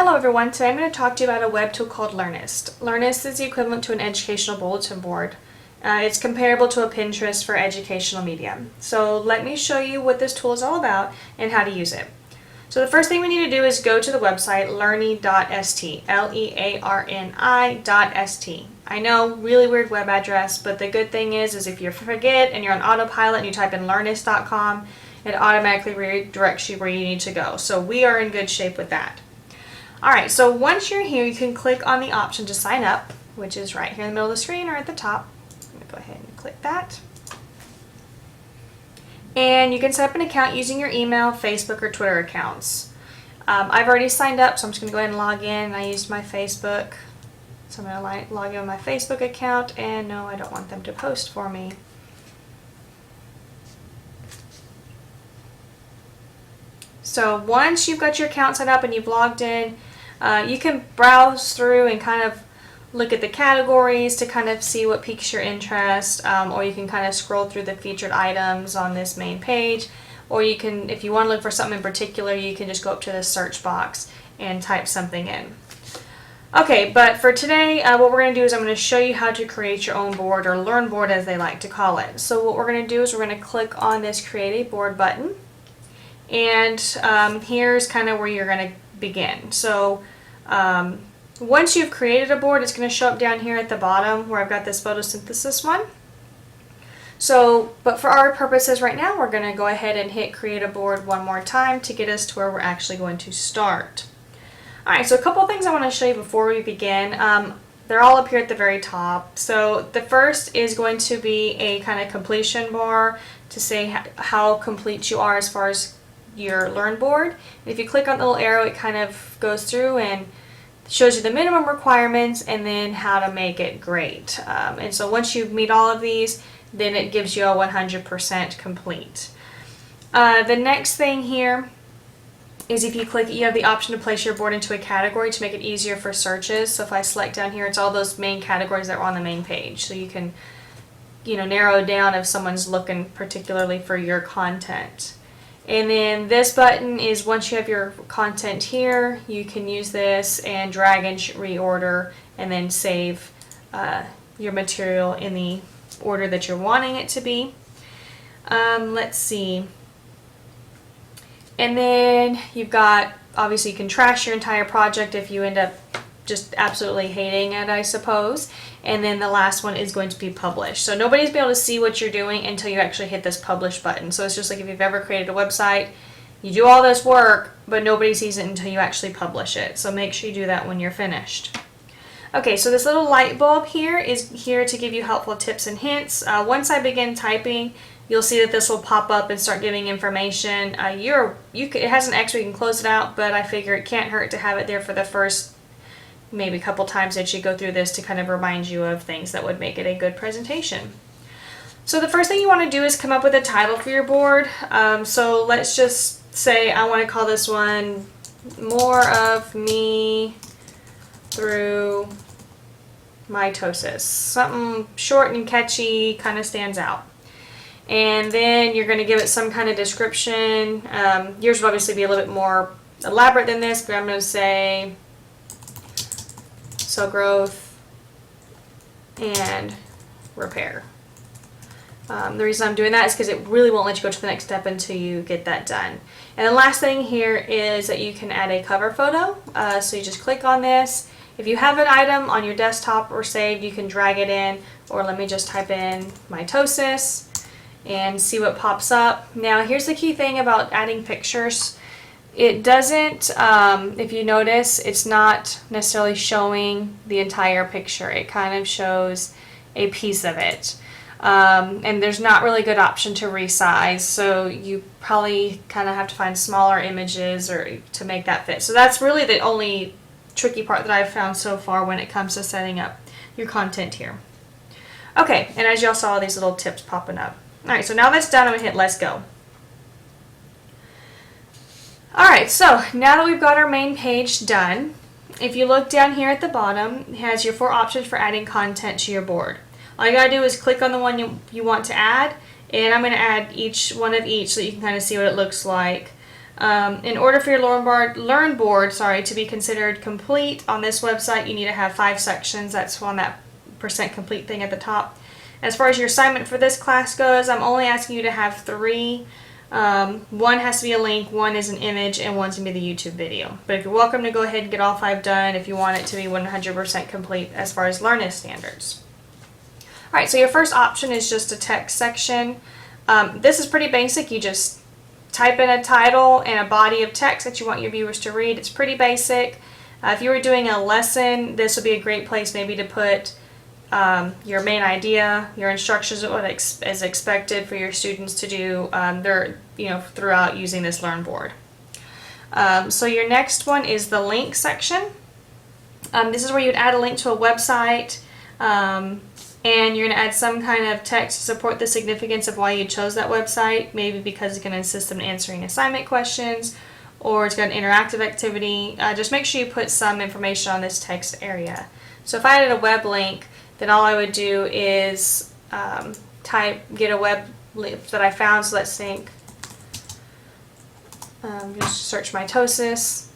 Hello everyone, today I'm going to talk to you about a web tool called Learnist. Learnist is the equivalent to an educational bulletin board. It's comparable to a Pinterest for educational media. So let me show you what this tool is all about and how to use it. So the first thing we need to do is go to the website learny.st, Learni.st. I know, really weird web address, but the good thing is if you forget and you're on autopilot and you type in learnist.com, it automatically redirects you where you need to go. So we are in good shape with that. Alright, so once you're here, you can click on the option to sign up, which is right here in the middle of the screen or at the top. I'm going to go ahead and click that. And you can set up an account using your email, Facebook, or Twitter accounts. I've already signed up, so I'm just going to go ahead and log in. I used my Facebook, so I'm going to log in with my Facebook account, and no, I don't want them to post for me. So once you've got your account set up and you've logged in, you can browse through and kind of look at the categories to kind of see what piques your interest, or you can kind of scroll through the featured items on this main page, or you can, if you want to look for something in particular, you can just go up to the search box and type something in. Okay, but for today, what we're going to do is I'm going to show you how to create your own board, or Learn Board as they like to call it. So what we're going to do is we're going to click on this Create a Board button. And here's kind of where you're going to begin. So once you've created a board, it's going to show up down here at the bottom where I've got this photosynthesis one. So, but for our purposes right now, we're going to go ahead and hit create a board one more time to get us to where we're actually going to start. Alright, so a couple of things I want to show you before we begin. They're all up here at the very top. So the first is going to be a kind of completion bar to say how complete you are as far as your Learn board. And if you click on the little arrow, it kind of goes through and shows you the minimum requirements and then how to make it great. And so once you meet all of these, then it gives you a 100% complete. The next thing here is if you click, you have the option to place your board into a category to make it easier for searches. So if I select down here, it's all those main categories that were on the main page. So you can, narrow down if someone's looking particularly for your content. And then this button is once you have your content here, you can use this and drag and reorder and then save your material in the order that you're wanting it to be. Let's see. And then you've got, obviously you can trash your entire project if you end up just absolutely hating it, I suppose. And then the last one is going to be publish. So nobody's be able to see what you're doing until you actually hit this publish button. So it's just like if you've ever created a website, you do all this work, but nobody sees it until you actually publish it. So make sure you do that when you're finished. Okay, so this little light bulb here is here to give you helpful tips and hints. Once I begin typing, you'll see that this will pop up and start giving information. It has an X where you can close it out, but I figure it can't hurt to have it there for the first maybe a couple times that you go through this to kind of remind you of things that would make it a good presentation. So the first thing you want to do is come up with a title for your board. So let's just say I want to call this one More of Me Through Mitosis. Something short and catchy, kind of stands out. And then you're going to give it some kind of description. Yours would obviously be a little bit more elaborate than this, but I'm going to say cell growth and repair. The reason I'm doing that is because it really won't let you go to the next step until you get that done. And the last thing here is that you can add a cover photo. So you just click on this. If you have an item on your desktop or saved, you can drag it in, or let me just type in mitosis and see what pops up. Now here's the key thing about adding pictures. It doesn't, if you notice, it's not necessarily showing the entire picture. It kind of shows a piece of it. And there's not really a good option to resize, so you probably kind of have to find smaller images or to make that fit. So that's really the only tricky part that I've found so far when it comes to setting up your content here. Okay, and as y'all saw, these little tips popping up. Alright, so now that's done, I'm going to hit let's go. Alright, so now that we've got our main page done, if you look down here at the bottom, it has your 4 options for adding content to your board. All you gotta do is click on the one you want to add, and I'm going to add each one of each so that you can kind of see what it looks like. In order for your Learn board to be considered complete on this website, you need to have 5 sections. That's on that % complete thing at the top. As far as your assignment for this class goes, I'm only asking you to have 3. One has to be a link, one is an image, and one's going to be the YouTube video. But if you're welcome to go ahead and get all 5 done if you want it to be 100% complete as far as Learnist standards. Alright, so your first option is just a text section. This is pretty basic. You just type in a title and a body of text that you want your viewers to read. It's pretty basic. If you were doing a lesson, this would be a great place maybe to put your main idea, your instructions, what is expected for your students to do throughout using this Learn board. So your next one is the link section. This is where you'd add a link to a website, and you're going to add some kind of text to support the significance of why you chose that website, maybe because it's going to insist on answering assignment questions, or it's got an interactive activity. Just make sure you put some information on this text area. So if I added a web link, then all I would do is get a web link that I found. So let's think, just search mitosis,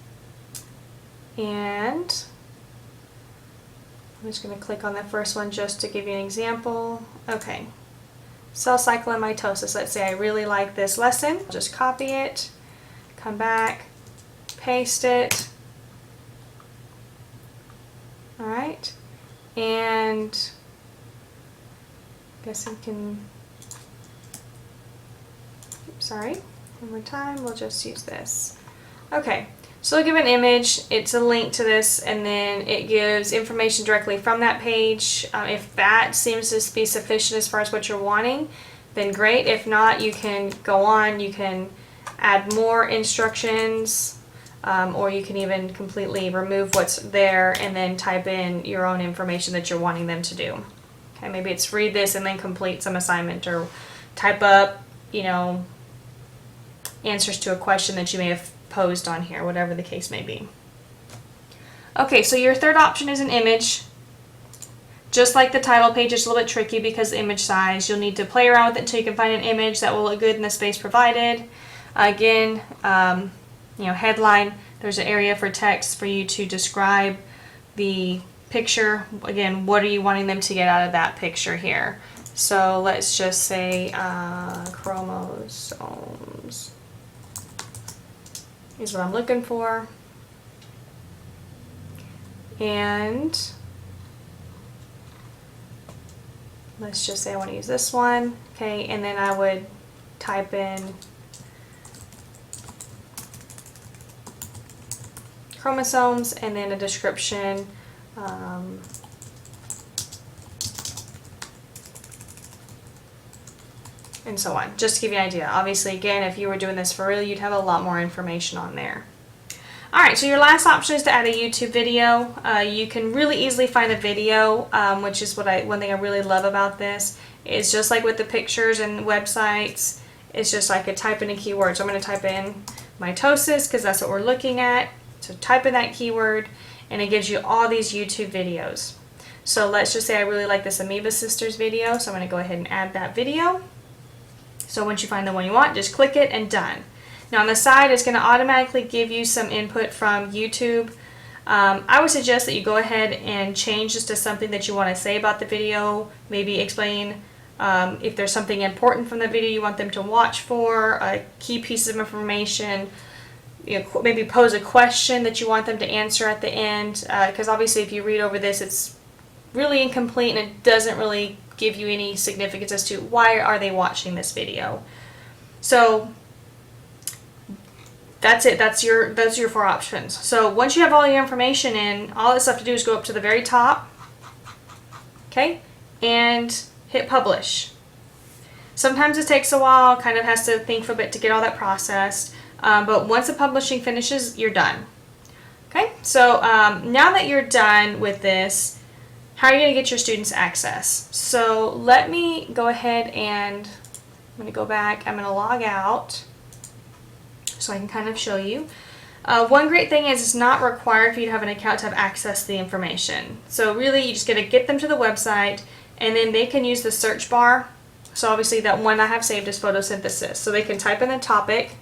and I'm just going to click on the first one just to give you an example. Okay, cell cycle and mitosis. Let's say I really like this lesson. I'll just copy it, come back, paste it. Alright, and I guess I can, sorry, one more time, we'll just use this. Okay, so I'll give an image, it's a link to this, and then it gives information directly from that page. If that seems to be sufficient as far as what you're wanting, then great. If not, you can go on, you can add more instructions, or you can even completely remove what's there and then type in your own information that you're wanting them to do. Okay, maybe it's read this and then complete some assignment, or type up, answers to a question that you may have posed on here, whatever the case may be. Okay, so your third option is an image. Just like the title page, it's a little bit tricky because the image size. You'll need to play around with it until you can find an image that will look good in the space provided. Again, headline, there's an area for text for you to describe the picture. Again, what are you wanting them to get out of that picture here? So let's just say chromosomes is what I'm looking for. And let's just say I want to use this one. Okay, and then I would type in chromosomes and then a description. And so on, just to give you an idea. Obviously, again, if you were doing this for real, you'd have a lot more information on there. Alright, so your last option is to add a YouTube video. You can really easily find a video, which is one thing I really love about this. It's just like with the pictures and websites, it's just like I could type in a keyword. So I'm going to type in mitosis because that's what we're looking at. So type in that keyword and it gives you all these YouTube videos. So let's just say I really like this Amoeba Sisters video, so I'm going to go ahead and add that video. So once you find the one you want, just click it and done. Now on the side, it's going to automatically give you some input from YouTube. I would suggest that you go ahead and change this to something that you want to say about the video. Maybe explain if there's something important from the video you want them to watch for, a key piece of information. Maybe pose a question that you want them to answer at the end. Because obviously if you read over this, it's really incomplete and it doesn't really give you any significance as to why are they watching this video. So that's it. That's your 4 options. So once you have all your information in, all that's left to do is go up to the very top, okay, and hit publish. Sometimes it takes a while, kind of has to think for a bit to get all that processed, but once the publishing finishes, you're done. Okay, so now that you're done with this, how are you going to get your students access? So let me go ahead and I'm going to go back. I'm going to log out so I can kind of show you. One great thing is it's not required for you to have an account to have access to the information. So really you just got to get them to the website and then they can use the search bar. So obviously that one I have saved is photosynthesis. So they can type in the topic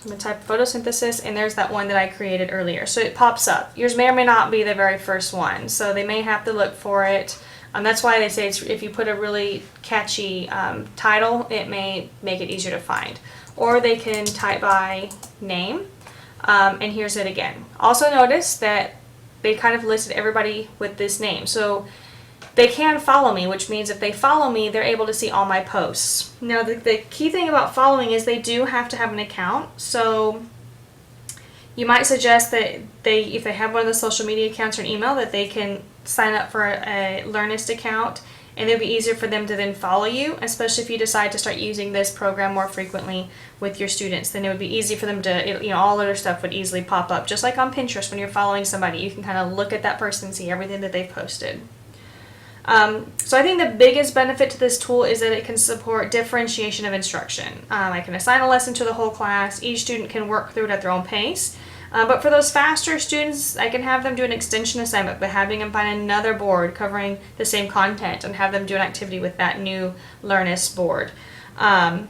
I'm going to type photosynthesis, and there's that one that I created earlier. So it pops up. Yours may or may not be the very first one, so they may have to look for it. That's why they say if you put a really catchy title, it may make it easier to find. Or they can type by name, and here's it again. Also notice that they kind of listed everybody with this name. So they can follow me, which means if they follow me, they're able to see all my posts. Now, the key thing about following is they do have to have an account. So you might suggest that if they have one of the social media accounts or an email, that they can sign up for a Learnist account, and it'll be easier for them to then follow you, especially if you decide to start using this program more frequently with your students. Then it would be easy for them to, all other stuff would easily pop up. Just like on Pinterest, when you're following somebody, you can kind of look at that person and see everything that they've posted. So I think the biggest benefit to this tool is that it can support differentiation of instruction. I can assign a lesson to the whole class. Each student can work through it at their own pace. But for those faster students, I can have them do an extension assignment by having them find another board covering the same content and have them do an activity with that new Learnist board. And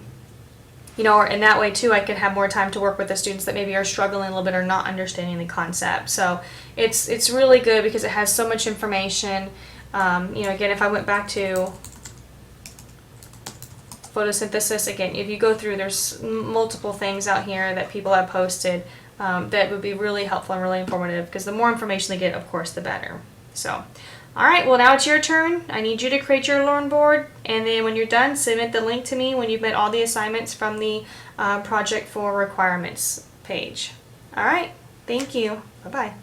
that way too, I can have more time to work with the students that maybe are struggling a little bit or not understanding the concept. So it's really good because it has so much information. Again, if I went back to photosynthesis, again, if you go through, there's multiple things out here that people have posted that would be really helpful and really informative, because the more information they get, of course, the better. So, all right, well, now it's your turn. I need you to create your Learn board, and then when you're done, submit the link to me when you've met all the assignments from the Project for Requirements page. All right, thank you. Bye-bye.